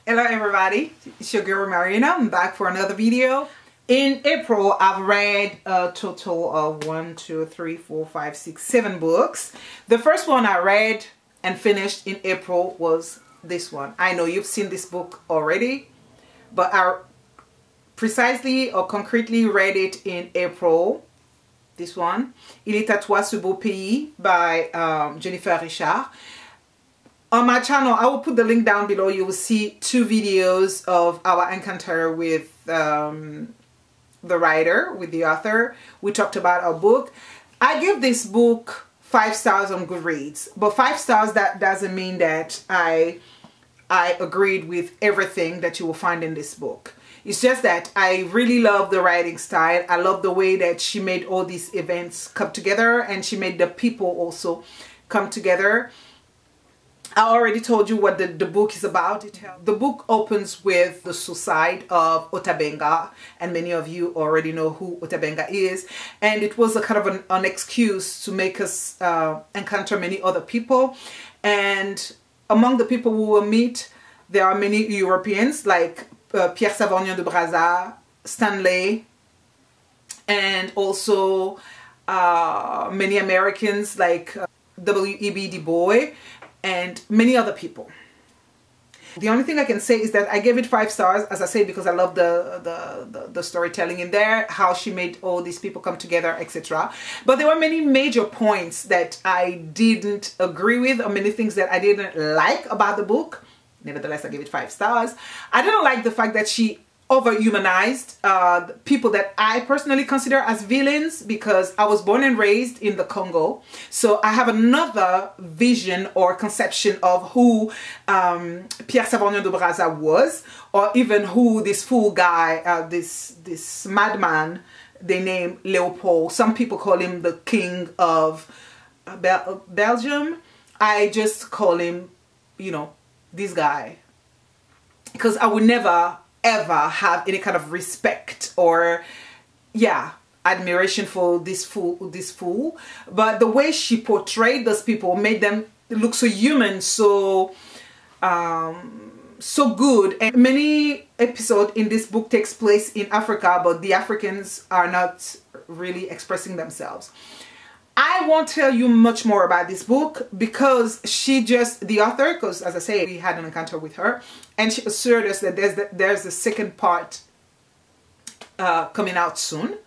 Hello everybody, it's your girl Marina. I'm back for another video. In April, I've read a total of 7 books. The first one I read and finished in April was this one. I know you've seen this book already, but I precisely or concretely read it in April. This one, Il est à toi ce beau pays by Jennifer Richard. On my channel, I will put the link down below. You will see 2 videos of our encounter with the writer, with the author. We talked about our book. I give this book 5 stars on Goodreads, but 5 stars, that doesn't mean that I agreed with everything that you will find in this book. It's just that I really love the writing style. I love the way that she made all these events come together, and she made the people also come together. I already told you what the book is about. The book opens with the suicide of Otabenga, and many of you already know who Otabenga is. And it was a kind of an excuse to make us encounter many other people. And among the people we will meet, there are many Europeans like Pierre Savagnin de Brazza, Stanley, and also many Americans like W.E.B. Du Bois, and many other people. The only thing I can say is that I gave it 5 stars, as I say, because I love the storytelling in there, how she made all these people come together, etc. But there were many major points that I didn't agree with, or many things that I didn't like about the book. Nevertheless, I gave it 5 stars. I didn't like the fact that she over-humanized people that I personally consider as villains, because I was born and raised in the Congo. So I have another vision or conception of who Pierre Savagnin de Brazza was, or even who this fool guy, this madman they name Leopold. Some people call him the king of Belgium. I just call him, you know, this guy, because I would never ever have any kind of respect or admiration for this fool. But the way she portrayed those people made them look so human, so good. And many episodes in this book takes place in Africa, but the Africans are not really expressing themselves. I won't tell you much more about this book, because the author, because as I say, we had an encounter with her, and she assured us that there's a second part coming out soon,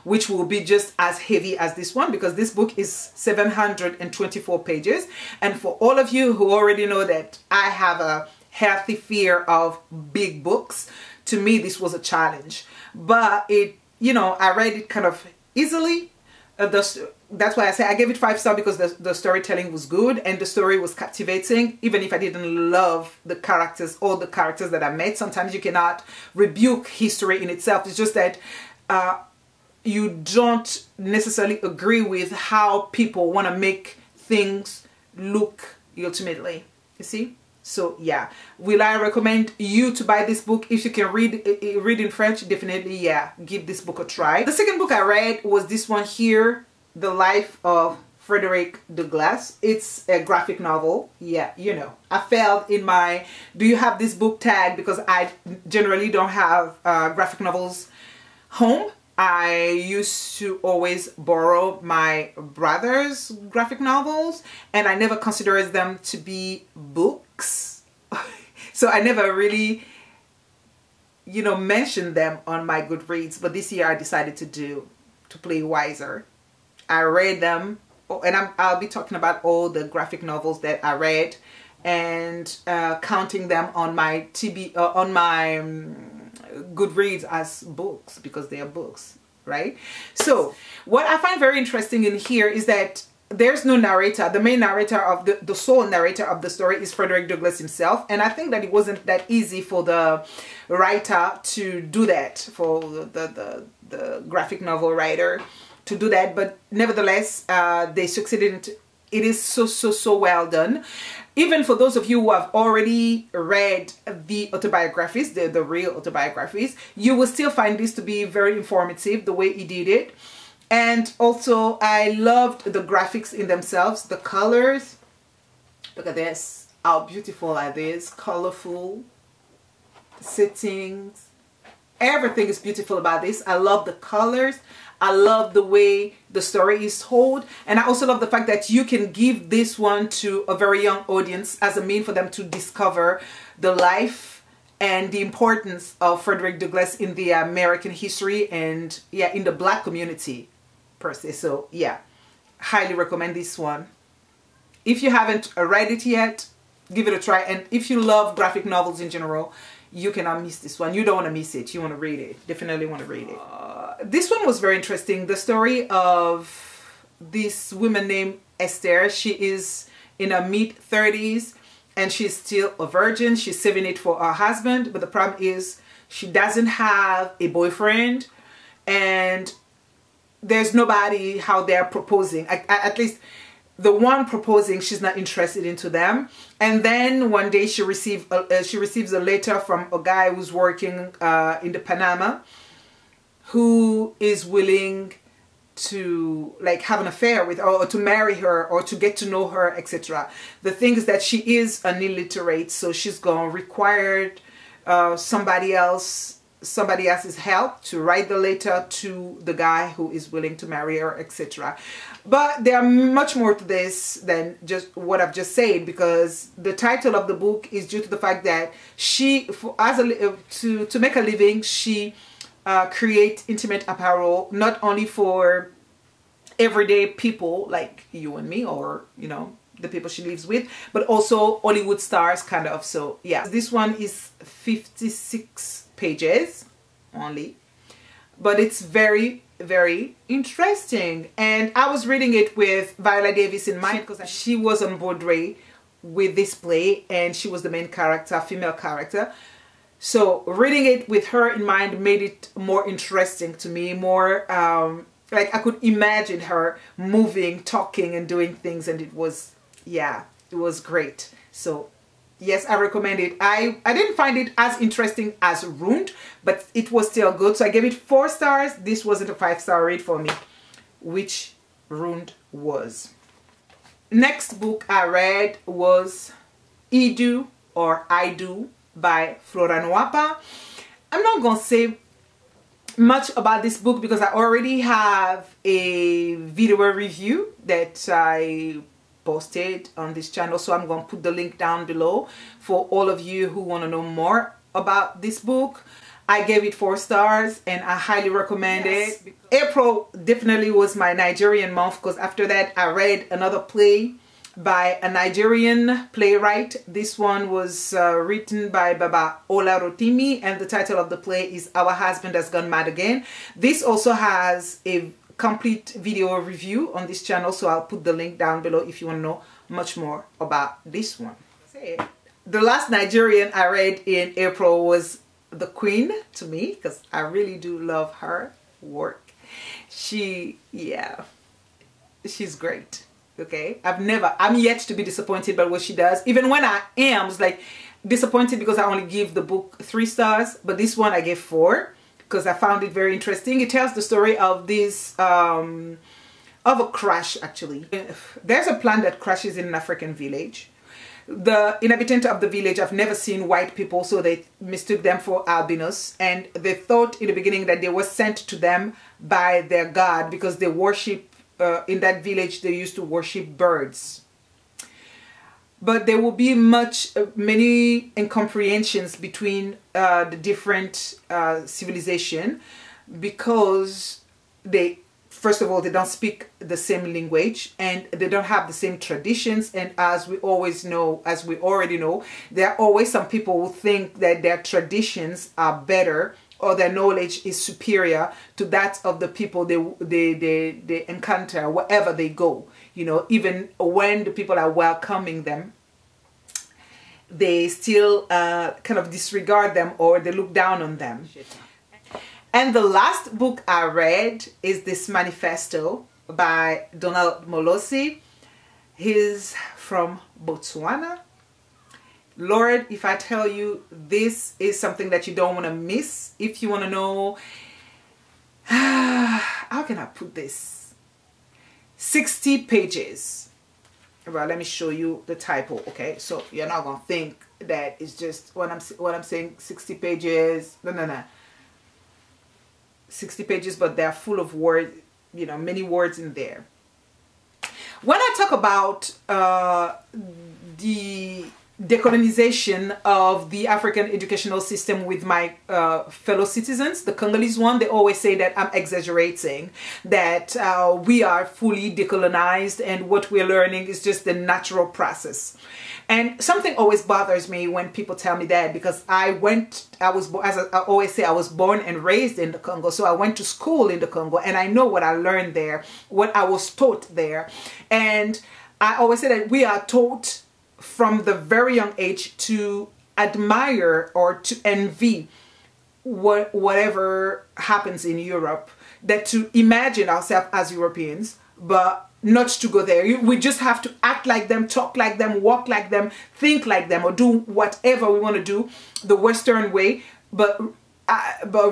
which will be just as heavy as this one, because this book is 724 pages. And for all of you who already know that I have a healthy fear of big books, to me this was a challenge. But I read it kind of easily. That's why I say I gave it 5 stars, because the storytelling was good and the story was captivating, even if I didn't love the characters, all the characters that I met. Sometimes you cannot rebuke history in itself. It's just that you don't necessarily agree with how people want to make things look ultimately, you see? So yeah, will I recommend you to buy this book? If you can read in French, definitely, yeah, give this book a try. The second book I read was this one here, The Life of Frederick Douglass. It's a graphic novel. Yeah, you know, I failed in my do you have this book tag, because I generally don't have graphic novels home. I used to always borrow my brother's graphic novels, and I never considered them to be books. So I never really, mentioned them on my Goodreads. But this year I decided to play wiser. I read them, and I'll be talking about all the graphic novels that I read, and counting them on my Goodreads as books, because they are books, right? So what I find very interesting in here is that there's no narrator. The main narrator of the sole narrator of the story is Frederick Douglass himself, and I think that it wasn't that easy for the writer to do that, for the graphic novel writer to do that, but nevertheless they succeeded. It is so well done. Even for those of you who have already read the autobiographies, the real autobiographies, you will still find this to be very informative, the way he did it. And also I loved the graphics in themselves, the colors. Look at this, how beautiful are these, colorful. settings, everything is beautiful about this. I love the colors. I love the way the story is told, and I also love the fact that you can give this one to a very young audience as a means for them to discover the life and the importance of Frederick Douglass in the American history and yeah, in the Black community per se. So yeah, highly recommend this one. If you haven't read it yet, give it a try, and if you love graphic novels in general, you cannot miss this one. You don't want to miss it. You want to read it. Definitely want to read it. This one was very interesting. The story of this woman named Esther. She is in her mid-30s and she's still a virgin. She's saving it for her husband. But the problem is she doesn't have a boyfriend and there's nobody out there proposing. At least the one proposing, she's not interested into them. And then one day she receives a letter from a guy who's working in the Panama, who is willing to like have an affair with her or to marry her or to get to know her, etc. The thing is that she is an illiterate, so she's going to require somebody else's help to write the letter to the guy who is willing to marry her, etc. But there are much more to this than just what I've just said, because the title of the book is due to the fact that she, to make a living, she creates intimate apparel not only for everyday people like you and me, or you know, the people she lives with, but also Hollywood stars kind of. So yeah, this one is 56 pages only, but it's very interesting. And I was reading it with Viola Davis in mind because she was on Broadway with this play and she was the main character, female character. So reading it with her in mind made it more interesting to me, more like I could imagine her moving, talking and doing things, and it was, yeah, it was great. So yes, I recommend it. I didn't find it as interesting as Ruined, but it was still good. So I gave it 4 stars. This wasn't a 5-star read for me, which Ruined was. Next book I read was Idu or I Do by Flora Nwapa. I'm not going to say much about this book because I already have a video review that I posted on this channel, so I'm going to put the link down below for all of you who want to know more about this book. I gave it 4 stars and I highly recommend it. April definitely was my Nigerian month because after that I read another play by a Nigerian playwright. This one was written by Baba Olarotimi and the title of the play is Our Husband Has Gone Mad Again. This also has a complete video review on this channel, so I'll put the link down below if you want to know much more about this one. The last Nigerian I read in April was The Queen to me, because I really do love her work. She's great. Okay, I'm yet to be disappointed by what she does. Even when I am, it's like disappointed because I only give the book 3 stars, but this one I gave 4. Because I found it very interesting. It tells the story of this, of a crash actually. There's a plant that crashes in an African village. The inhabitants of the village have never seen white people, so they mistook them for albinos. And they thought in the beginning that they were sent to them by their god because they worship, in that village they used to worship birds. But there will be many incomprehensions between the different civilization because first of all, they don't speak the same language and they don't have the same traditions. And as we already know, there are always some people who think that their traditions are better or their knowledge is superior to that of the people they encounter wherever they go. You know, even when the people are welcoming them, they still kind of disregard them or they look down on them. And the last book I read is this Manifesto by Donald Molosi. He's from Botswana. Lord, if I tell you, this is something that you don't want to miss. If you want to know, how can I put this? 60 pages. Well, let me show you the typo, okay? So you're not going to think that is just what I'm saying, 60 pages. No. 60 pages, but they're full of words, you know, many words in there. When I talk about the decolonization of the African educational system with my fellow citizens, the Congolese one, they always say that I'm exaggerating, that we are fully decolonized and what we're learning is just the natural process. And something always bothers me when people tell me that, because I always say, I was born and raised in the Congo. So I went to school in the Congo and I know what I learned there, what I was taught there. And I always say that we are taught from the very young age to admire or to envy whatever happens in Europe, that to imagine ourselves as Europeans, but not to go there. We just have to act like them, talk like them, walk like them, think like them, or do whatever we want to do the Western way, but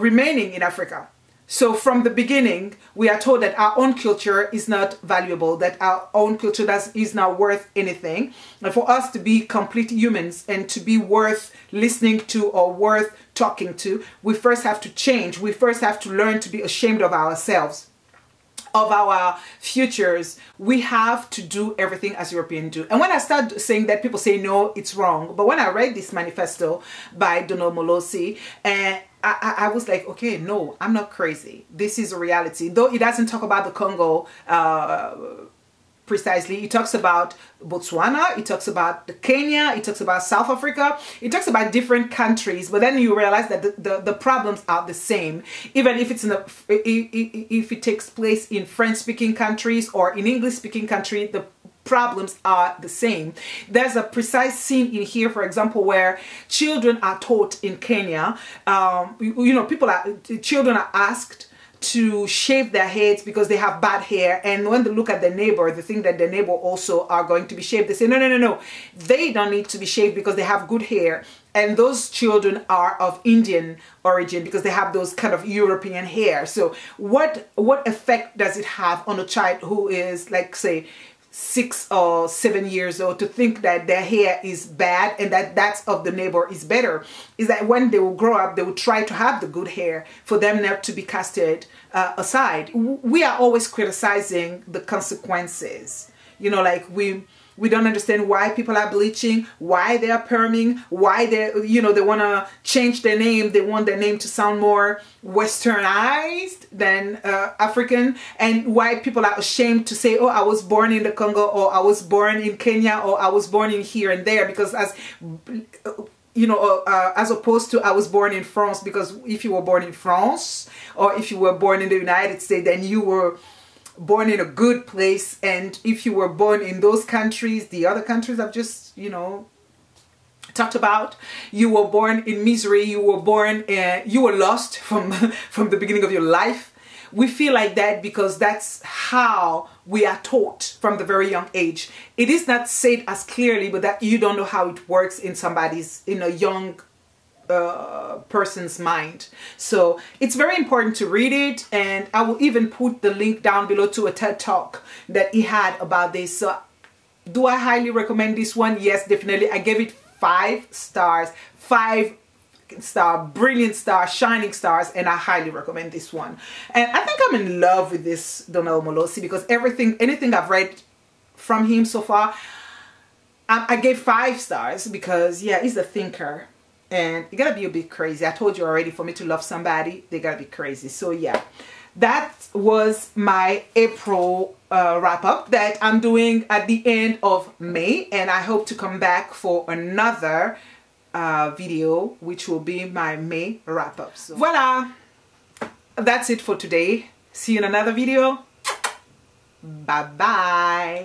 remaining in Africa. So from the beginning, we are told that our own culture is not valuable, that our own culture is not worth anything. And for us to be complete humans and to be worth listening to or worth talking to, we first have to change. We first have to learn to be ashamed of ourselves, of our futures. We have to do everything as Europeans do. And when I start saying that, people say, no, it's wrong. But when I read this manifesto by Donald Molosi, and I was like, okay, no, I'm not crazy. This is a reality. Though it doesn't talk about the Congo precisely. It talks about Botswana, it talks about Kenya, it talks about South Africa, it talks about different countries, but then you realize that the problems are the same. Even if it's if it takes place in French-speaking countries or in English-speaking countries, the problems are the same. There's a precise scene in here, for example, where children are taught in Kenya, you know, children are asked to shave their heads because they have bad hair, and when they look at their neighbor, they think that their neighbor also are going to be shaved. They say, no, they don't need to be shaved because they have good hair, and those children are of Indian origin because they have those kind of European hair. So what effect does it have on a child who is, like, say, 6 or 7 years old, to think that their hair is bad and that that's of the neighbor is better? Is that when they will grow up, they will try to have the good hair for them not to be casted aside. We are always criticizing the consequences. You know, like we don't understand why people are bleaching, why they are perming, why they want to change their name. They want their name to sound more westernized than African, and why people are ashamed to say, oh, I was born in the Congo, or I was born in Kenya, or I was born in here and there, because as opposed to I was born in France, because if you were born in France or if you were born in the United States, then you were born in a good place. And if you were born in those countries, the other countries I've just, talked about, you were born in misery, you were lost from the beginning of your life. We feel like that because that's how we are taught from the very young age. It is not said as clearly, but that you don't know how it works in a young person's mind. So it's very important to read it, and I will even put the link down below to a TED Talk that he had about this. So do I highly recommend this one? Yes, definitely. I gave it 5 stars, 5-star, brilliant stars, shining stars, and I highly recommend this one. And I think I'm in love with this Donald Molosi, because anything I've read from him so far, I gave 5 stars, because yeah, he's a thinker. And you gotta be a bit crazy. I told you already, for me to love somebody, they gotta be crazy. So yeah, that was my April wrap up that I'm doing at the end of May. And I hope to come back for another video, which will be my May wrap up. So voila, that's it for today. See you in another video. Bye bye.